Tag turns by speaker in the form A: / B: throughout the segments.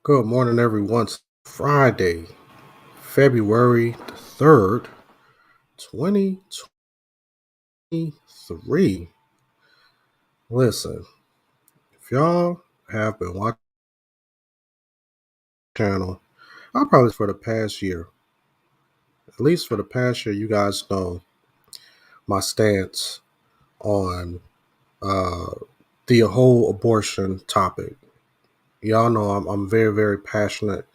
A: Good morning, everyone. It's Friday, February the 3rd, 2023. Listen, if y'all have been watching the channel, I'll probably for the past year, at least for the past year, you guys know my stance on the whole abortion topic. Y'all know I'm very, very passionate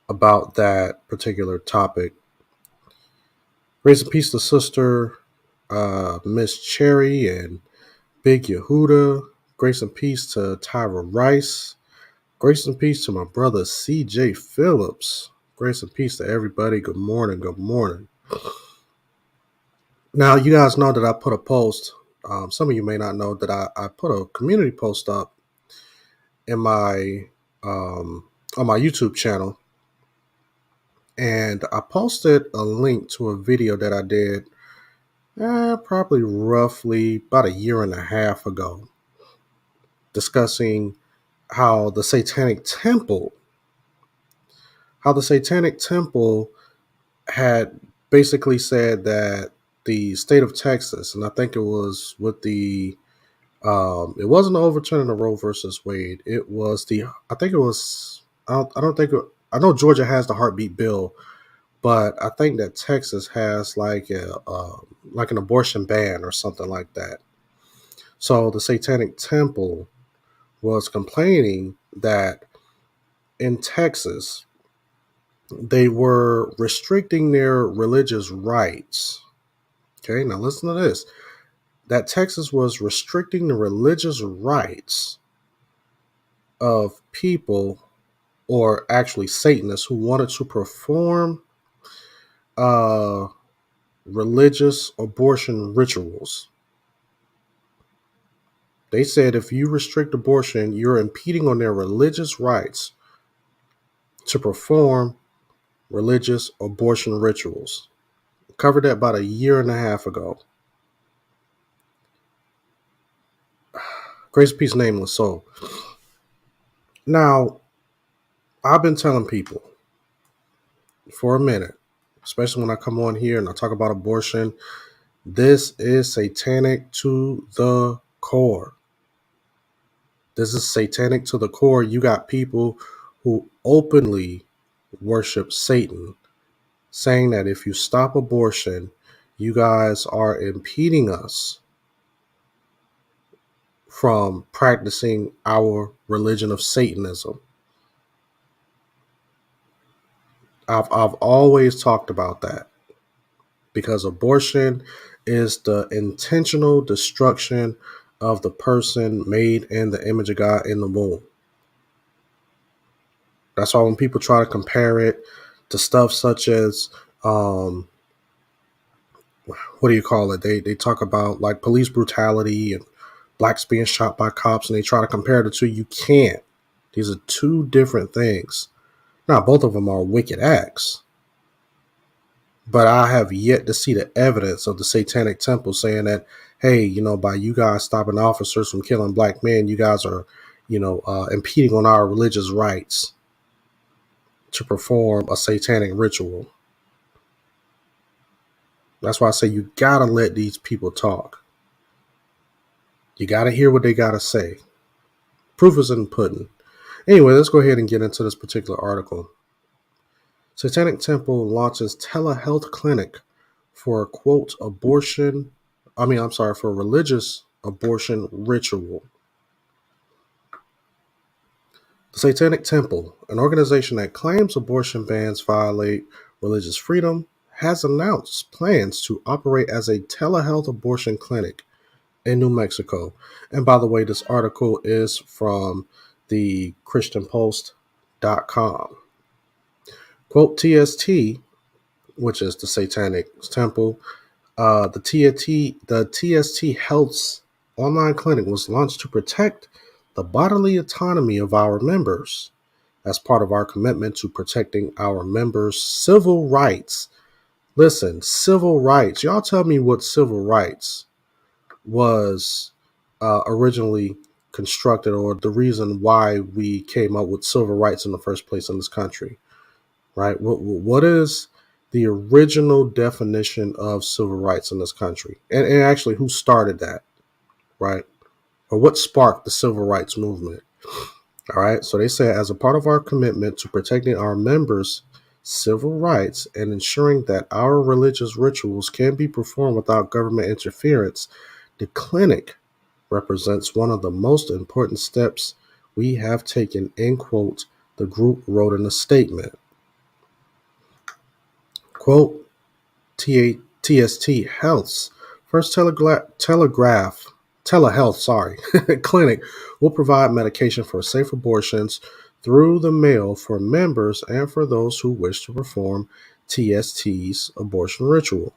A: about that particular topic. Grace and peace to sister Miss Cherry and Big Yehuda. Grace and peace to Tyra Rice. Grace and peace to my brother CJ Phillips. Grace and peace to everybody. Good morning. Good morning. Now, you guys know that I put a post. Some of you may not know that I put a community post up in my on my YouTube channel. And I posted a link to a video that I did probably roughly about a year and a half ago, discussing how the Satanic Temple had basically said that the state of Texas, and I think it was with the, it wasn't the overturning of Roe versus Wade. It was I know Georgia has the heartbeat bill, but I think that Texas has like an abortion ban or something like that. So the Satanic Temple was complaining that in Texas, they were restricting their religious rights. Okay, now listen to this. That Texas was restricting the religious rights of people, or actually Satanists, who wanted to perform religious abortion rituals. They said if you restrict abortion, you're impeding on their religious rights to perform religious abortion rituals. Covered that about a year and a half ago. Grace, peace, nameless soul. Now, I've been telling people for a minute, especially when I come on here and I talk about abortion, this is satanic to the core. This is satanic to the core. You got people who openly worship Satan, saying that if you stop abortion, you guys are impeding us from practicing our religion of Satanism. I've always talked about that, because abortion is the intentional destruction of the person made in the image of God in the womb. That's why when people try to compare it to stuff such as, what do you call it? They talk about like police brutality and blacks being shot by cops, and they try to compare the two. You can't. These are two different things. Now, both of them are wicked acts, but I have yet to see the evidence of the Satanic Temple saying that, hey, by you guys stopping officers from killing black men, you guys are, impeding on our religious rights to perform a satanic ritual. That's why I say you gotta let these people talk. You gotta hear what they gotta say. Proof is in the pudding. Anyway, let's go ahead and get into this particular article. Satanic Temple launches telehealth clinic for quote for religious abortion ritual. The Satanic Temple, an organization that claims abortion bans violate religious freedom, has announced plans to operate as a telehealth abortion clinic in New Mexico. And by the way, this article is from the ChristianPost.com. Quote, TST, which is the Satanic Temple, the TST Health's online clinic was launched to protect the bodily autonomy of our members as part of our commitment to protecting our members' civil rights. Listen, civil rights. Y'all tell me what civil rights was originally constructed, or the reason why we came up with civil rights in the first place in this country, right? What is the original definition of civil rights in this country? And actually, who started that, right? Or what sparked the civil rights movement? All right. So they say, as a part of our commitment to protecting our members' civil rights and ensuring that our religious rituals can be performed without government interference, the clinic represents one of the most important steps we have taken, end quote, the group wrote in a statement. Quote, TST Health's first telehealth clinic will provide medication for safe abortions through the mail for members and for those who wish to perform TST's abortion ritual.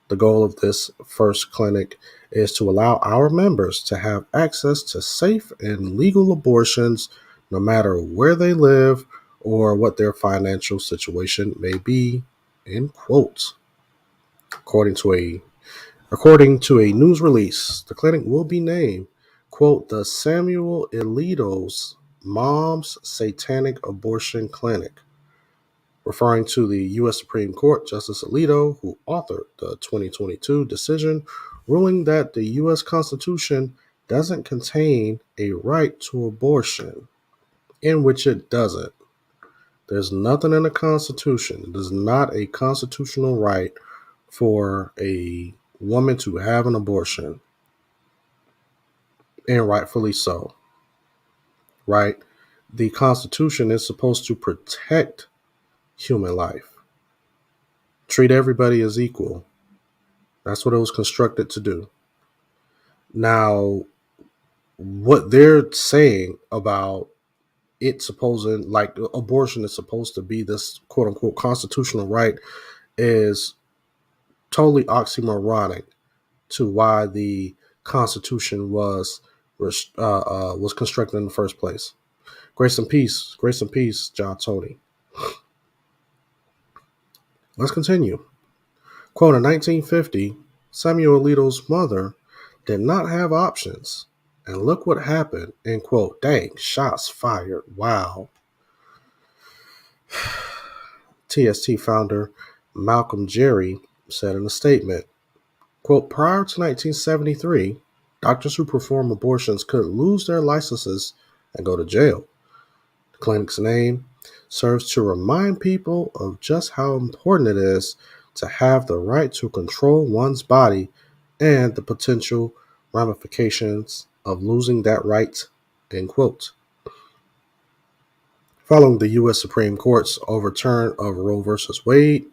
A: The goal of this first clinic is to allow our members to have access to safe and legal abortions no matter where they live or what their financial situation may be, end quote. According to a news release, the clinic will be named, quote, the Samuel Alito's Mom's Satanic Abortion Clinic, referring to the U.S. Supreme Court Justice Alito, who authored the 2022 decision ruling that the U.S. Constitution doesn't contain a right to abortion, in which it doesn't. There's nothing in the Constitution. It is not a constitutional right for a woman to have an abortion, and rightfully so, right? The Constitution is supposed to protect human life, treat everybody as equal. That's what it was constructed to do. Now, what they're saying about it supposing, like, abortion is supposed to be this quote unquote constitutional right is totally oxymoronic to why the Constitution was constructed in the first place. Grace and peace, John Tony. Let's continue. Quote, in 1950, Samuel Alito's mother did not have options. And look what happened, end quote. Dang, shots fired. Wow. TST founder Malcolm Jerry said in a statement, quote, prior to 1973, doctors who perform abortions could lose their licenses and go to jail. The clinic's name serves to remind people of just how important it is to have the right to control one's body and the potential ramifications of losing that right, end quote. Following the U.S. Supreme Court's overturn of Roe v. Wade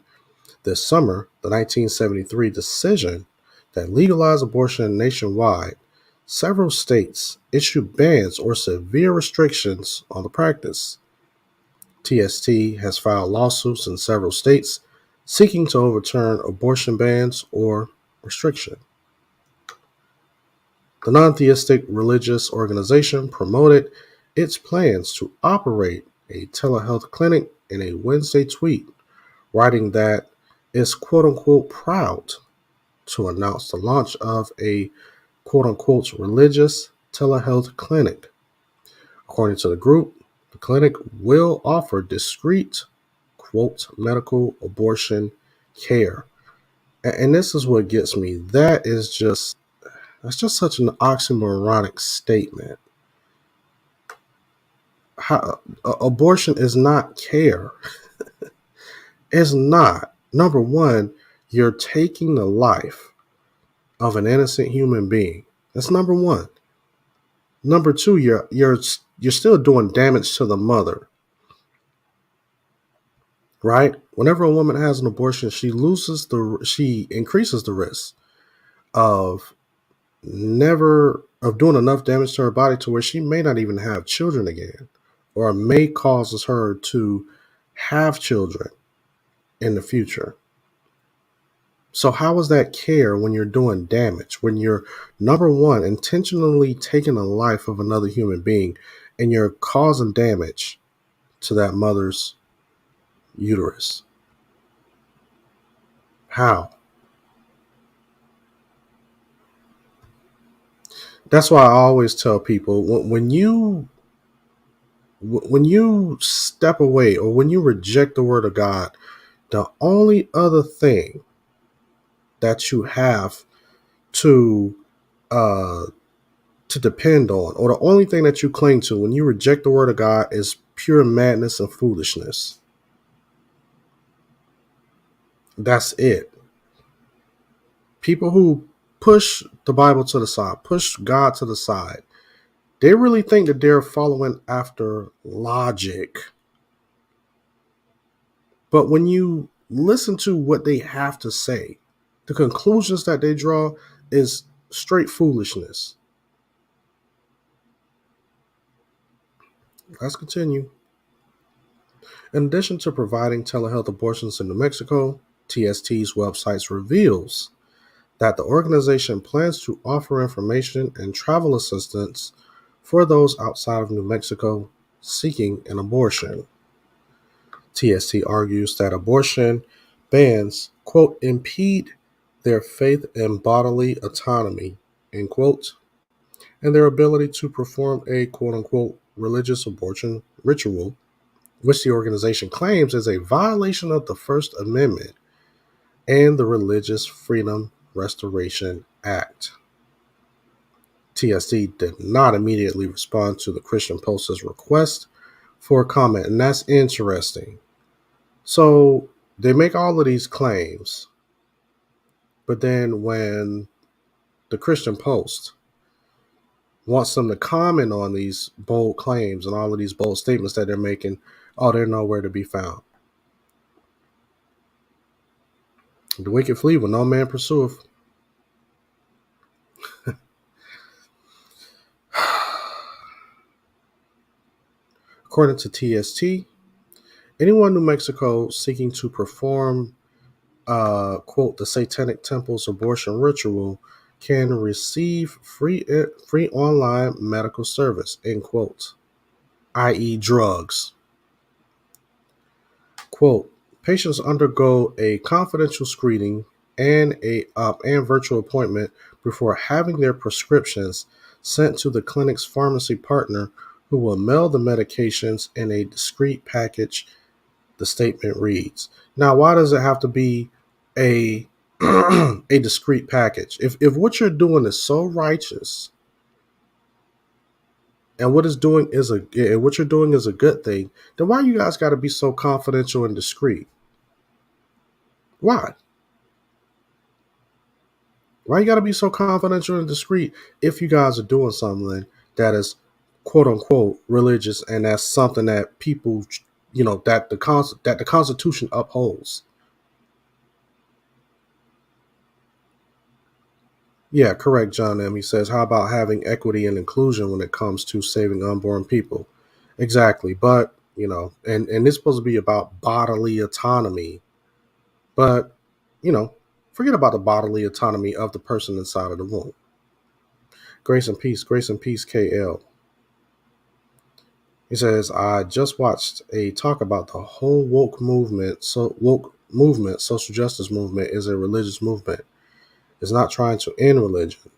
A: this summer, the 1973 decision that legalized abortion nationwide, several states issued bans or severe restrictions on the practice. TST has filed lawsuits in several states seeking to overturn abortion bans or restriction. The non-theistic religious organization promoted its plans to operate a telehealth clinic in a Wednesday tweet, writing that it's quote-unquote proud to announce the launch of a quote-unquote religious telehealth clinic. According to the group, the clinic will offer discreet, quote, medical abortion care. And this is what gets me. That's just such an oxymoronic statement. Abortion is not care. It's not. Number one, you're taking the life of an innocent human being. That's number one. Number two, you're still doing damage to the mother, right? Whenever a woman has an abortion, she increases the risk of never of doing enough damage to her body to where she may not even have children again, or may causes her to have children in the future. So how is that care when you're doing damage? When you're, number one, intentionally taking the life of another human being and you're causing damage to that mother's uterus? How? That's why I always tell people when you step away or when you reject the word of God, the only other thing that you have to uh, to depend on, or the only thing that you cling to when you reject the word of God, is pure madness and foolishness. That's it. People who push the Bible to the side, push God to the side, they really think that they're following after logic. But when you listen to what they have to say, the conclusions that they draw is straight foolishness. Let's continue. In addition to providing telehealth abortions in New Mexico, TST's website reveals that the organization plans to offer information and travel assistance for those outside of New Mexico seeking an abortion. TST argues that abortion bans, quote, impede their faith and bodily autonomy, end quote, and their ability to perform a, quote unquote, religious abortion ritual, which the organization claims is a violation of the First Amendment and the Religious Freedom Restoration Act. TSD did not immediately respond to the Christian Post's request for a comment, and that's interesting. So they make all of these claims, but then when the Christian Post wants them to comment on these bold claims and all of these bold statements that they're making, oh, they're nowhere to be found. The wicked flee when no man pursueth. According to TST, anyone in New Mexico seeking to perform, quote, the Satanic Temple's abortion ritual can receive free online medical service, end quote, i.e. drugs. Quote, patients undergo a confidential screening and and virtual appointment before having their prescriptions sent to the clinic's pharmacy partner, who will mail the medications in a discreet package, the statement reads. Now, why does it have to be a a discreet package? If what you're doing is so righteous and what you're doing is a good thing, then why you guys got to be so confidential and discreet? Why? Why you got to be so confidential and discreet if you guys are doing something that is quote unquote religious, and that's something that people, that the Constitution upholds? Yeah, correct, John M. He says, how about having equity and inclusion when it comes to saving unborn people? Exactly. But, and it's supposed to be about bodily autonomy. But, you know, forget about the bodily autonomy of the person inside of the womb. Grace and peace, KL. He says, I just watched a talk about the whole woke movement. Social justice movement is a religious movement. It's not trying to end religion.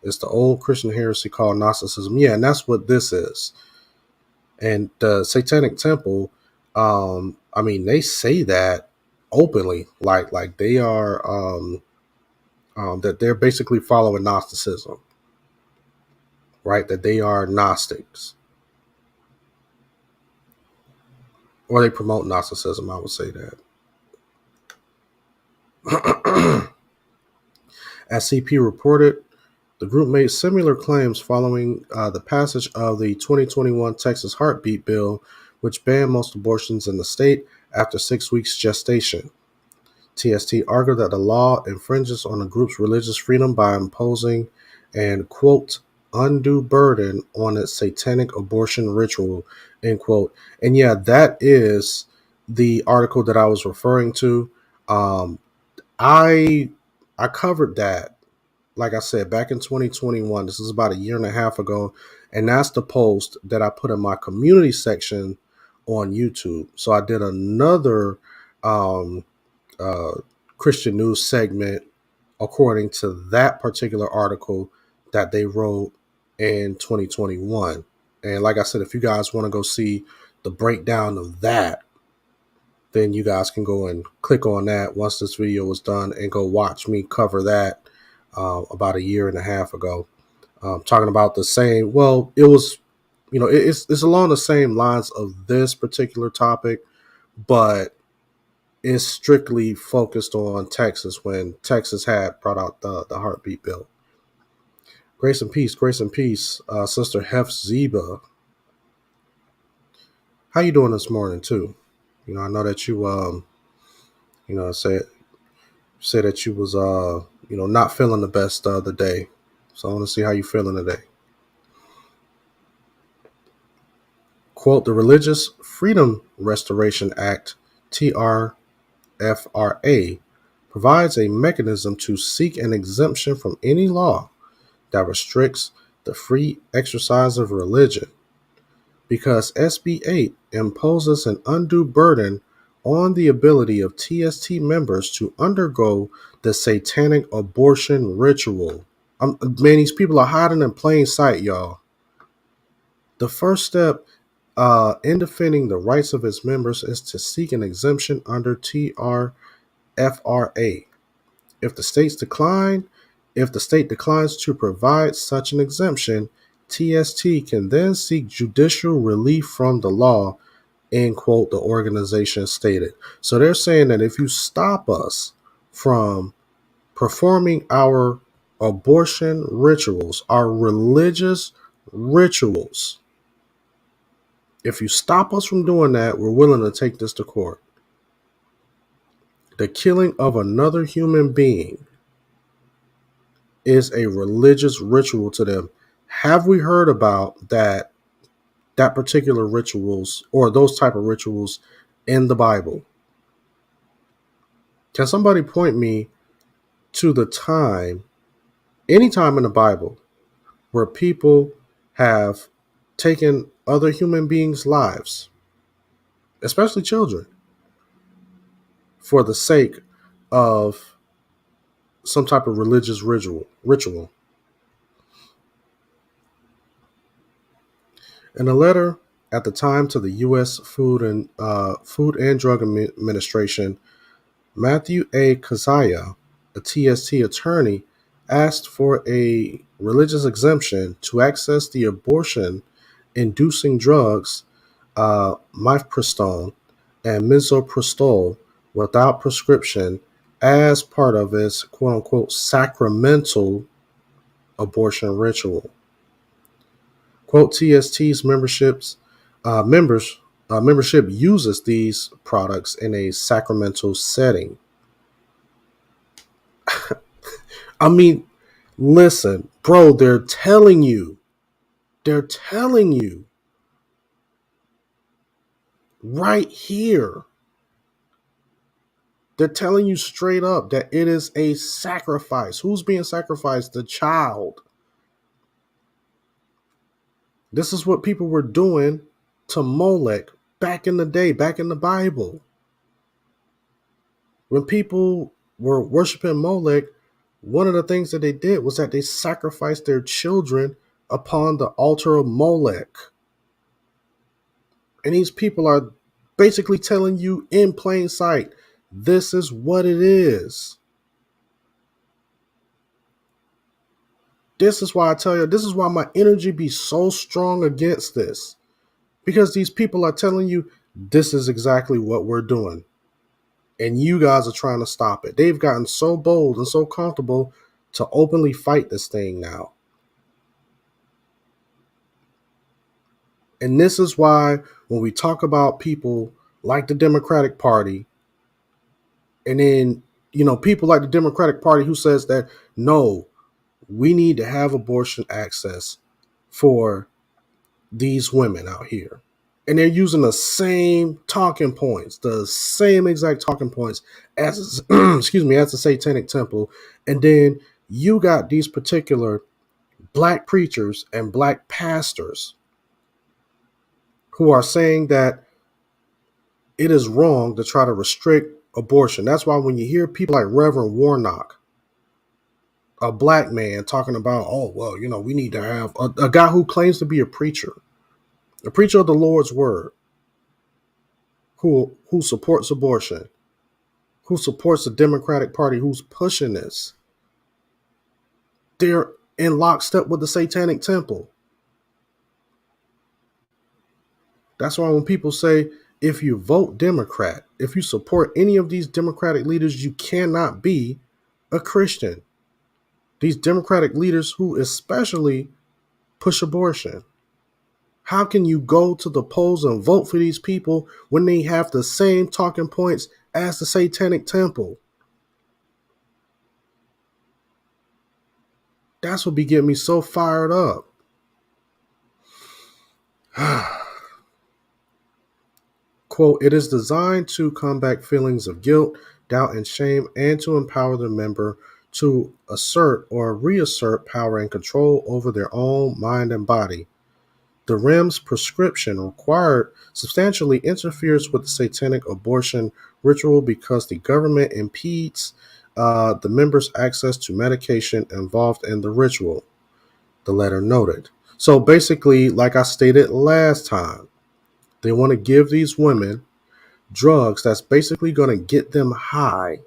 A: It's the old Christian heresy called Gnosticism. Yeah, and that's what this is. And the Satanic Temple, they say that openly, like they are, that they're basically following Gnosticism, right? That they are Gnostics, or they promote Gnosticism. I would say that. As CP reported, The group made similar claims following the passage of the 2021 Texas Heartbeat Bill, which banned most abortions in the state after 6 weeks gestation. TST argued that the law infringes on the group's religious freedom by imposing an, quote, undue burden on its satanic abortion ritual, end quote. And yeah, that is the article that I was referring to. Um, I I covered that, like I said, back in 2021. This is about a year and a half ago, and that's the post that I put in my community section on YouTube. So I did another um, uh, Christian news segment according to that particular article that they wrote in 2021. And like I said, if you guys want to go see the breakdown of that, then you guys can go and click on that once this video was done and go watch me cover that about a year and a half ago. Talking about the same, well, it was, it's along the same lines of this particular topic, but is strictly focused on Texas when Texas had brought out the heartbeat bill. Grace and peace, Sister Hef Zeba. How you doing this morning too? I know that you said that you was not feeling the best the other day. So I want to see how you feeling today. Quote, the Religious Freedom Restoration Act, TRFRA, provides a mechanism to seek an exemption from any law that restricts the free exercise of religion, because SB 8 imposes an undue burden on the ability of TST members to undergo the satanic abortion ritual. Man, these people are hiding in plain sight, y'all. The first step in defending the rights of its members is to seek an exemption under TRFRA. If the state declines to provide such an exemption, TST can then seek judicial relief from the law, end quote, the organization stated. So they're saying that if you stop us from performing our abortion rituals, our religious rituals, if you stop us from doing that, we're willing to take this to court. The killing of another human being is a religious ritual to them. Have we heard about that particular rituals or those type of rituals in the Bible? Can somebody point me to the time, any time in the Bible, where people have taken other human beings' lives, especially children, for the sake of some type of religious ritual? In a letter at the time to the U.S. Food and Drug Administration, Matthew A. Kazaya, a TST attorney, asked for a religious exemption to access the abortion-inducing drugs mifepristone and misoprostol without prescription as part of its quote-unquote sacramental abortion ritual. Quote, TST's membership uses these products in a sacramental setting. I mean, listen, bro, they're telling you right here. They're telling you straight up that it is a sacrifice. Who's being sacrificed? The child. This is what people were doing to Molech back in the day, back in the Bible. When people were worshiping Molech, one of the things that they did was that they sacrificed their children upon the altar of Molech. And these people are basically telling you in plain sight, this is what it is. This is why I tell you, this is why my energy be so strong against this. Because these people are telling you, this is exactly what we're doing. And you guys are trying to stop it. They've gotten so bold and so comfortable to openly fight this thing now. And this is why when we talk about people like the Democratic Party, and then, people like the Democratic Party who says that, no, we need to have abortion access for these women out here. And they're using the same talking points, the same exact talking points as excuse me, as the Satanic Temple. And then you got these particular black preachers and black pastors who are saying that it is wrong to try to restrict abortion. That's why when you hear people like Reverend Warnock, a black man, talking about, oh, well, we need to have a guy who claims to be a preacher of the Lord's word, who supports abortion, who supports the Democratic Party, who's pushing this. They're in lockstep with the Satanic Temple. That's why when people say, if you vote Democrat, if you support any of these Democratic leaders, you cannot be a Christian. These Democratic leaders who especially push abortion. How can you go to the polls and vote for these people when they have the same talking points as the Satanic Temple? That's what be getting me so fired up. Quote, it is designed to combat feelings of guilt, doubt, and shame, and to empower the member to assert or reassert power and control over their own mind and body. The REMS prescription required substantially interferes with the satanic abortion ritual because the government impedes the member's access to medication involved in the ritual, the letter noted. So basically, like I stated last time, they want to give these women drugs that's basically going to get them high.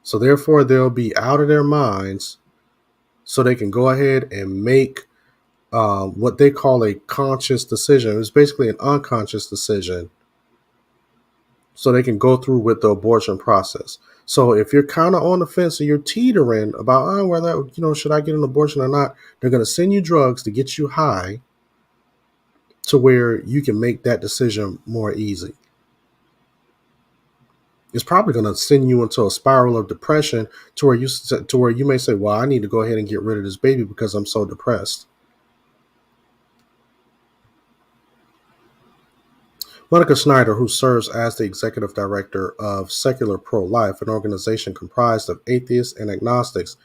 A: So therefore, they'll be out of their minds so they can go ahead and make what they call a conscious decision. It's basically an unconscious decision so they can go through with the abortion process. So if you're kind of on the fence and you're teetering about whether, should I get an abortion or not, they're going to send you drugs to get you high to where you can make that decision more easy. It's probably going to send you into a spiral of depression to where you may say, well, I need to go ahead and get rid of this baby because I'm so depressed. Monica Schneider, who serves as the executive director of Secular Pro-Life, an organization comprised of atheists and agnostics,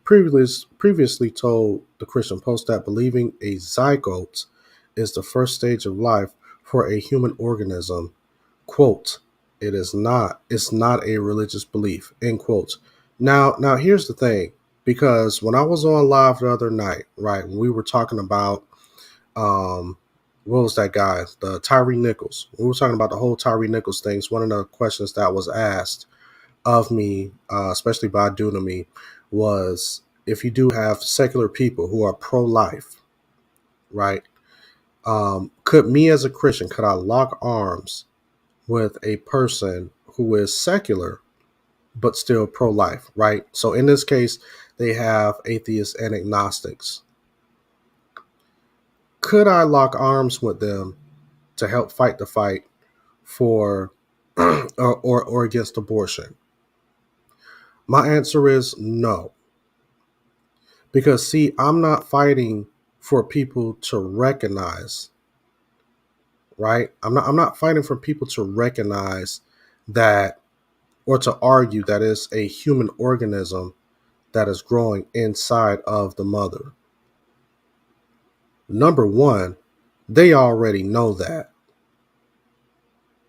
A: previously told the Christian Post that believing a zygote is the first stage of life for a human organism. Quote, it's not a religious belief, end quote. Now here's the thing, because when I was on live the other night, right, when we were talking about what was that guy? The Tyree Nichols. We were talking about the whole Tyree Nichols thing. One of the questions that was asked of me, especially by Dunami, was if you do have secular people who are pro-life, right? Could me as a Christian, could I lock arms with a person who is secular but still pro-life, right? So in this case, they have atheists and agnostics. Could I lock arms with them to help fight the fight for or against abortion? My answer is no. Because see, I'm not fighting for people to recognize, right? I'm not fighting for people to recognize that, or to argue that it's a human organism that is growing inside of the mother. Number one, they already know that.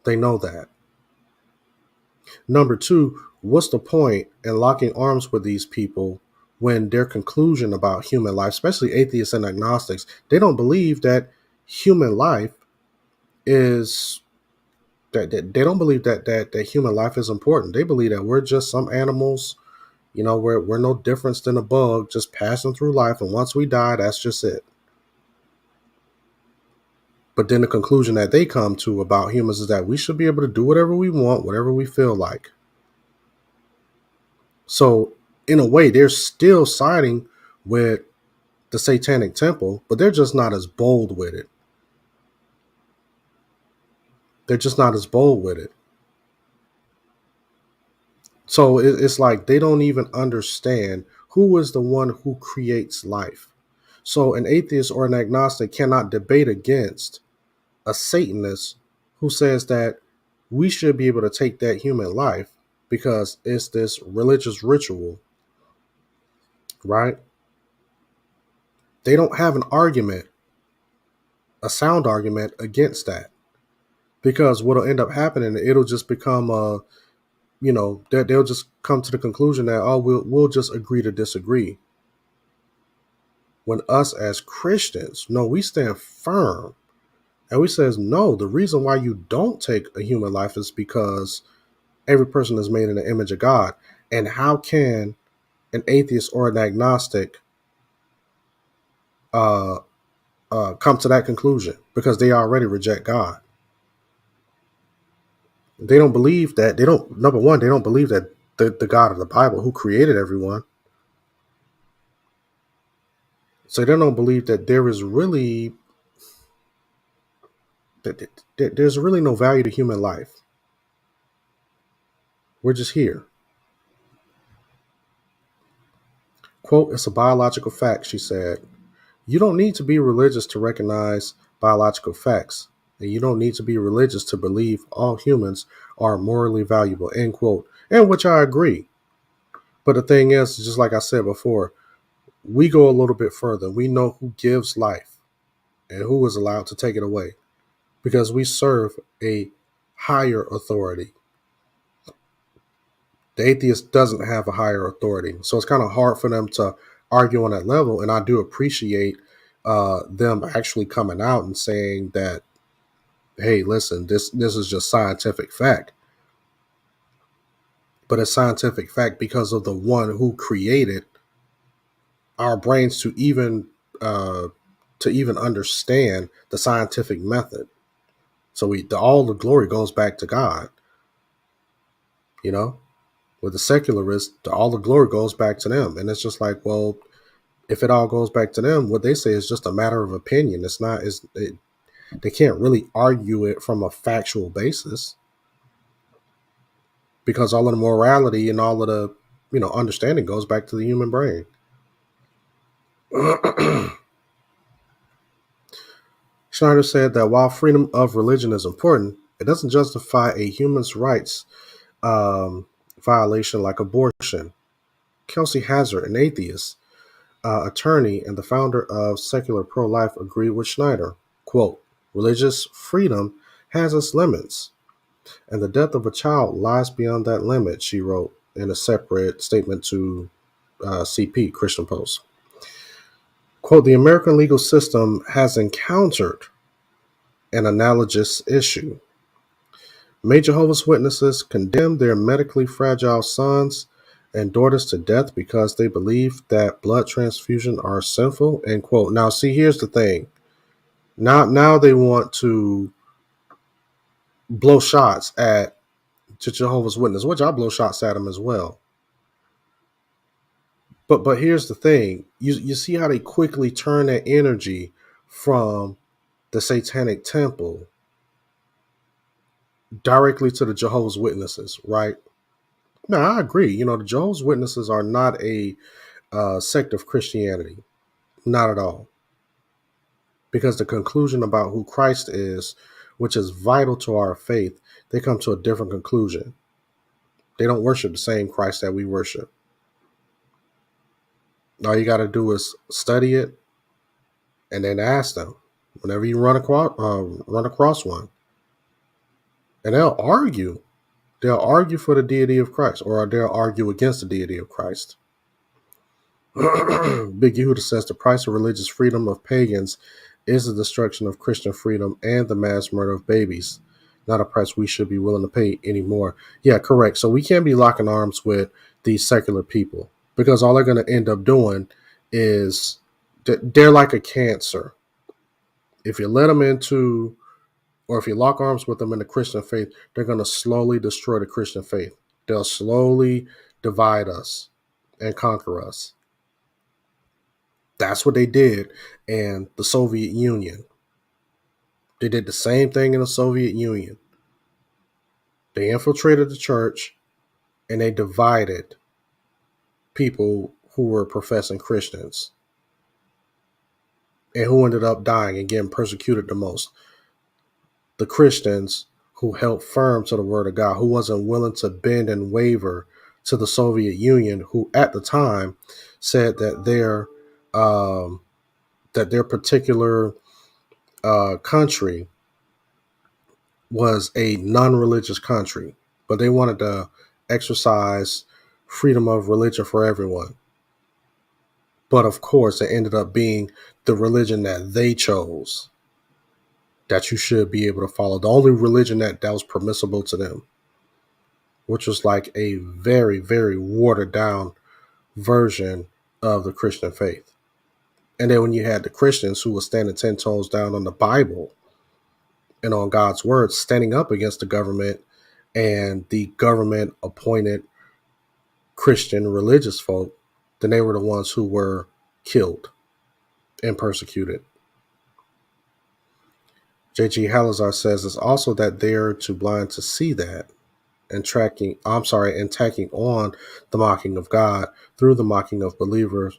A: They know that. Number two, what's the point in locking arms with these people when their conclusion about human life, especially atheists and agnostics, they don't believe that human life is that they don't believe that human life is important. They believe that we're just some animals, we're no different than a bug just passing through life, and once we die, that's just it. But then the conclusion that they come to about humans is that we should be able to do whatever we want, whatever we feel like. So in a way, they're still siding with the Satanic Temple, but they're just not as bold with it. They're just not as bold with it. So it's like they don't even understand who is the one who creates life. So an atheist or an agnostic cannot debate against a Satanist who says that we should be able to take that human life because it's this religious ritual, right? They don't have an argument, a sound argument against that. Because what'll end up happening, it'll just become they'll just come to the conclusion that, oh, we'll just agree to disagree. When us as Christians, no, we stand firm and we says, no, the reason why you don't take a human life is because every person is made in the image of God. And how can an atheist or an agnostic uh, come to that conclusion? Because they already reject God. They don't believe that. They don't. Number one, they don't believe that the God of the Bible, who created everyone, so they don't believe that there is really that there's really no value to human life. We're just here. Quote, it's a biological fact, she said. You don't need to be religious to recognize biological facts, and you don't need to be religious to believe all humans are morally valuable, end quote. And which I agree. But the thing is, just like I said before, we go a little bit further. We know who gives life and who is allowed to take it away because we serve a higher authority. The atheist doesn't have a higher authority. So it's kind of hard for them to argue on that level. And I do appreciate them actually coming out and saying that, hey, listen, this is just scientific fact. But it's scientific fact because of the one who created our brains uh, to even understand the scientific method. So all the glory goes back to God, you know. With the secularists, all the glory goes back to them, and it's just like, well, if it all goes back to them, what they say is just a matter of opinion. It's not. They can't really argue it from a factual basis because all of the morality and all of the understanding goes back to the human brain. Schneider said that while freedom of religion is important, it doesn't justify a human's rights um, violation like abortion. Kelsey Hazard, an atheist, attorney and the founder of Secular Pro-Life, agreed with Schneider. Quote, religious freedom has its limits, and the death of a child lies beyond that limit, she wrote in a separate statement to CP, Christian Post. Quote, the American legal system has encountered an analogous issue. May Jehovah's Witnesses condemn their medically fragile sons and daughters to death because they believe that blood transfusion are sinful, end quote. Now, see, here's the thing. Now they want to blow shots at Jehovah's Witness, which I blow shots at them as well. But here's the thing. You see how they quickly turn that energy from the Satanic Temple directly to the Jehovah's Witnesses, right? Now, I agree. The Jehovah's Witnesses are not a sect of Christianity. Not at all. Because the conclusion about who Christ is, which is vital to our faith, they come to a different conclusion. They don't worship the same Christ that we worship. All you got to do is study it and then ask them whenever you run across one. And they'll argue. They'll argue for the deity of Christ, or they'll argue against the deity of Christ. Big Yehuda says the price of religious freedom of pagans is the destruction of Christian freedom and the mass murder of babies. Not a price we should be willing to pay anymore. Yeah, correct. So we can't be locking arms with these secular people because all they're going to end up doing is they're like a cancer. If you let them into, or if you lock arms with them in the Christian faith, they're going to slowly destroy the Christian faith. They'll slowly divide us. and conquer us. That's what they did in the Soviet Union. They did the same thing in the Soviet Union. They infiltrated the church and they divided people who were professing Christians and who ended up dying and getting persecuted the most. The Christians who held firm to the word of God, who wasn't willing to bend and waver to the Soviet Union, who at the time said that their particular country was a non-religious country, but they wanted to exercise freedom of religion for everyone. But of course, it ended up being the religion that they chose that you should be able to follow. The only religion that was permissible to them, which was like a very, very watered down version of the Christian faith. And then when you had the Christians who were standing 10 toes down on the Bible and on God's word, standing up against the government and the government appointed Christian religious folk, then they were the ones who were killed and persecuted. J.G. Halazar says it's also that they're too blind to see that and tacking on the mocking of God through the mocking of believers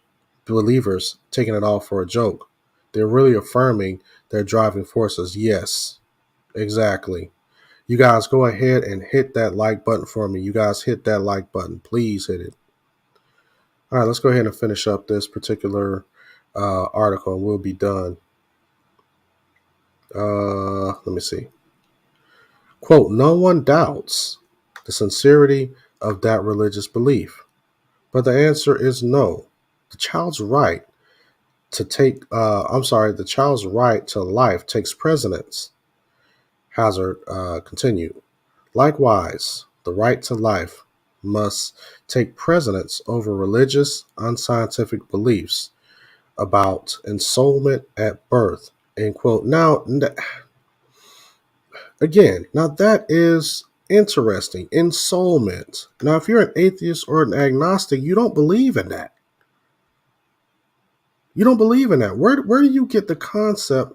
A: taking it all for a joke. They're really affirming their driving forces. Yes, exactly. You guys go ahead and hit that like button for me. You guys hit that like button. Please hit it. All right, let's go ahead and finish up this particular article and we'll be done. Let me see. Quote, no one doubts the sincerity of that religious belief, but the answer is no. The child's right the child's right to life takes precedence. Hazard continued. Likewise, the right to life must take precedence over religious, unscientific beliefs about ensoulment at birth. End quote. Now, again, that is interesting. Ensoulment. Now, if you're an atheist or an agnostic, you don't believe in that. You don't believe in that. Where do you get the concept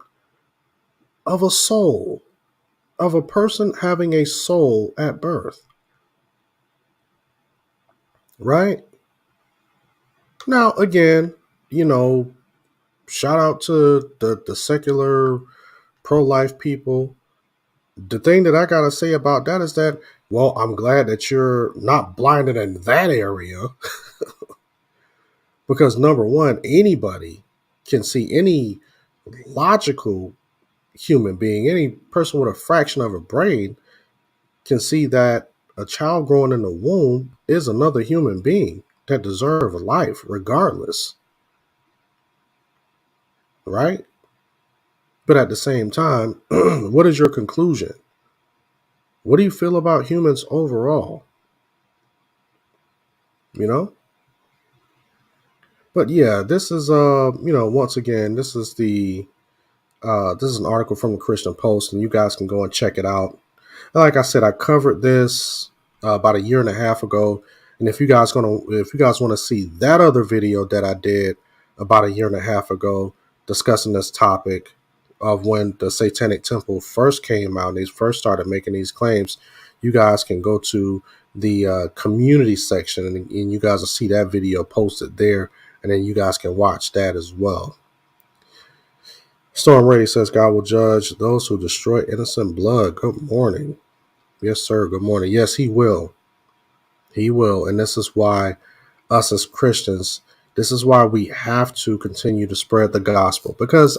A: of a soul, of a person having a soul at birth? Right? Now, again, shout out to the secular pro-life people. The thing that I got to say about that is that, well, I'm glad that you're not blinded in that area because number one, anybody can see, any logical human being, any person with a fraction of a brain can see that a child growing in the womb is another human being that deserves life regardless. Right? But at the same time, what is your conclusion? What do you feel about humans overall? You know? But yeah, this is once again, this is an article from the Christian Post, and you guys can go and check it out. Like I said, I covered this about a year and a half ago, and if you guys want to see that other video that I did about a year and a half ago discussing this topic of when the Satanic Temple first came out and they first started making these claims, you guys can go to the community section and you guys will see that video posted there, and then you guys can watch that as well. Storm Ray says God will judge those who destroy innocent blood. Good morning. Yes, sir. Good morning. Yes, he will. He will. And this is why us as Christians, this is why we have to continue to spread the gospel. Because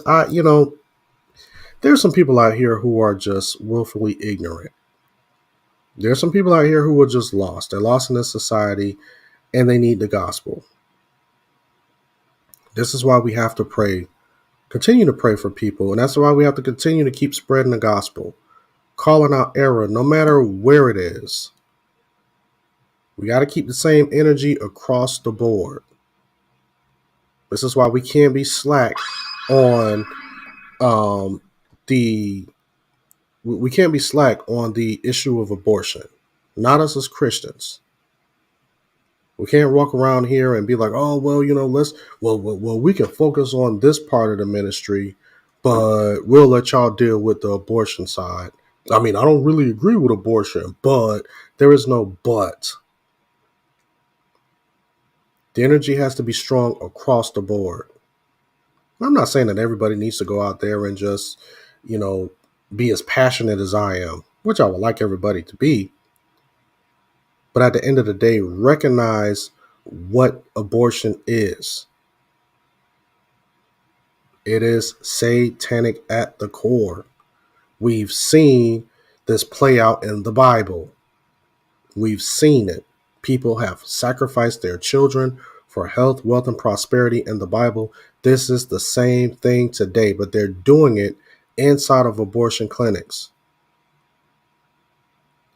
A: there's some people out here who are just willfully ignorant. There's some people out here who are just lost. They're lost in this society and they need the gospel. This is why we have to pray, continue to pray for people. And that's why we have to continue to keep spreading the gospel, calling out error no matter where it is. We got to keep the same energy across the board. This is why we can't be slack on we can't be slack on the issue of abortion. Not us as Christians. We can't walk around here and be like, oh, well, we can focus on this part of the ministry, but we'll let y'all deal with the abortion side. I mean, I don't really agree with abortion, but there is no but. The energy has to be strong across the board. I'm not saying that everybody needs to go out there and just, be as passionate as I am, which I would like everybody to be. But at the end of the day, recognize what abortion is. It is satanic at the core. We've seen this play out in the Bible. We've seen it. People have sacrificed their children for health, wealth, and prosperity in the Bible. This is the same thing today, but they're doing it inside of abortion clinics.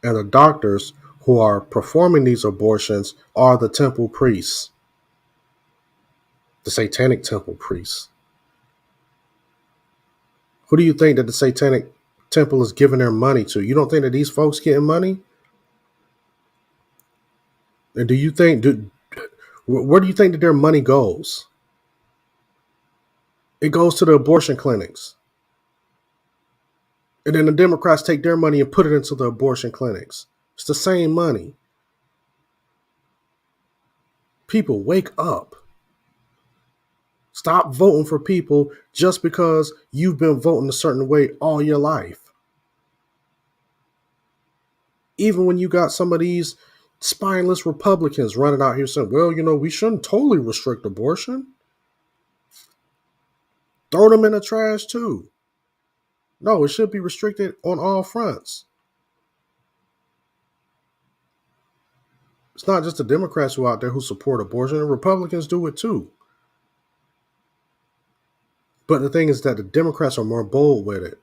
A: And the doctors who are performing these abortions are the temple priests, the satanic temple priests. Who do you think that the satanic temple is giving their money to? You don't think that these folks getting money? And do you think, where do you think that their money goes? It goes to the abortion clinics. And then the Democrats take their money and put it into the abortion clinics. It's the same money. People, wake up. Stop voting for people just because you've been voting a certain way all your life. Even when you got some of these spineless Republicans running out here saying, well, we shouldn't totally restrict abortion. Throw them in the trash too. No, it should be restricted on all fronts. It's not just the Democrats who are out there who support abortion. The Republicans do it too. But the thing is that the Democrats are more bold with it.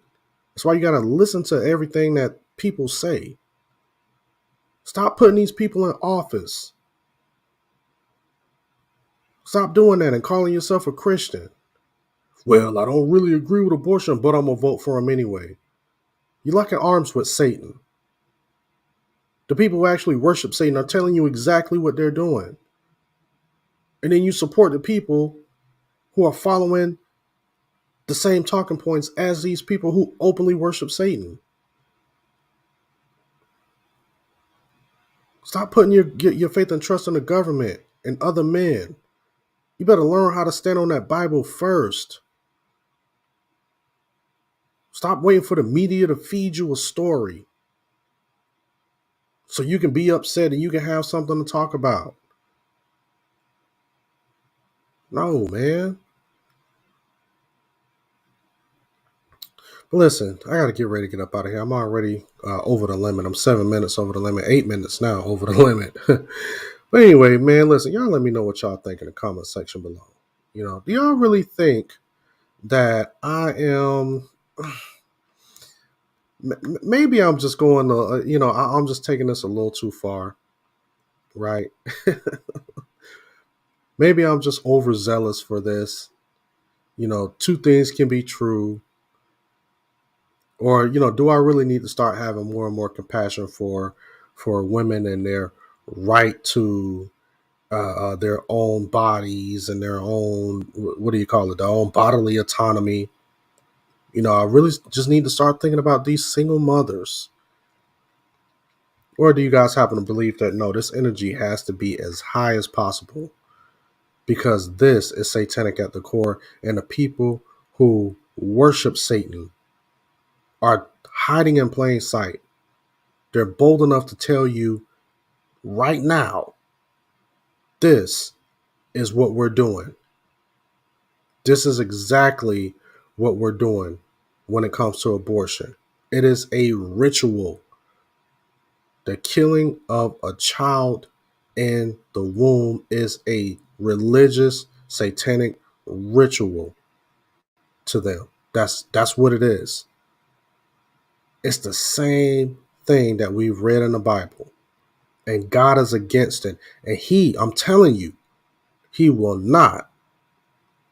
A: That's why you got to listen to everything that people say. Stop putting these people in office. Stop doing that and calling yourself a Christian. Well, I don't really agree with abortion, but I'm going to vote for him anyway. You're locking arms with Satan. The people who actually worship Satan are telling you exactly what they're doing. And then you support the people who are following the same talking points as these people who openly worship Satan. Stop putting your faith and trust in the government and other men. You better learn how to stand on that Bible first. Stop waiting for the media to feed you a story so you can be upset and you can have something to talk about. No, man. But listen, I got to get ready to get up out of here. I'm already over the limit. I'm 7 minutes over the limit, 8 minutes now over the limit. But anyway, man, listen, y'all let me know what y'all think in the comment section below. Do y'all really think that I am... Maybe I'm just going to, I'm just taking this a little too far, right? Maybe I'm just overzealous for this. Two things can be true. Or, do I really need to start having more and more compassion for women and their right to their own bodies and their own, what do you call it, their own bodily autonomy? I really just need to start thinking about these single mothers. Or do you guys happen to believe that, no, this energy has to be as high as possible because this is satanic at the core, and the people who worship Satan are hiding in plain sight. They're bold enough to tell you right now, this is what we're doing. This is exactly what we're doing when it comes to abortion. It is a ritual. The killing of a child in the womb is a religious, satanic ritual to them. That's what it is. It's the same thing that we've read in the Bible. And God is against it. And I'm telling you, he will not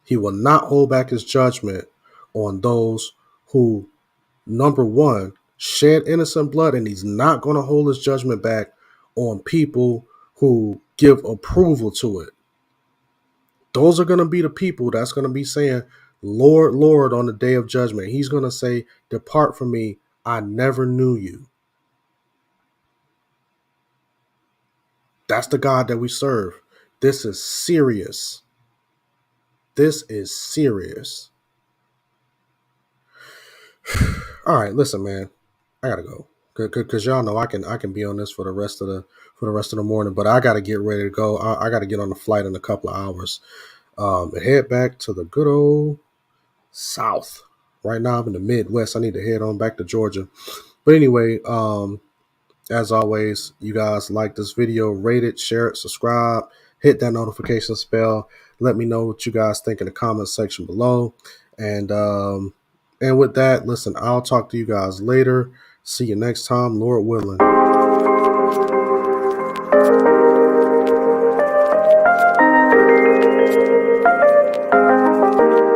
A: hold back his judgment on those who, number one, shed innocent blood, and he's not going to hold his judgment back on people who give approval to it. Those are going to be the people that's going to be saying, Lord, Lord, on the day of judgment. He's going to say, depart from me. I never knew you. That's the God that we serve. This is serious. This is serious. All right, listen, man. I gotta go because y'all know I can be on this for the rest of the morning, but I gotta get ready to go. I gotta get on the flight in a couple of hours. And head back to the good old South. Right now I'm in the Midwest. I need to head on back to Georgia. But anyway, as always, you guys like this video, rate it, share it, subscribe, hit that notification bell. Let me know what you guys think in the comment section below. And with that, listen, I'll talk to you guys later. See you next time, Lord willing.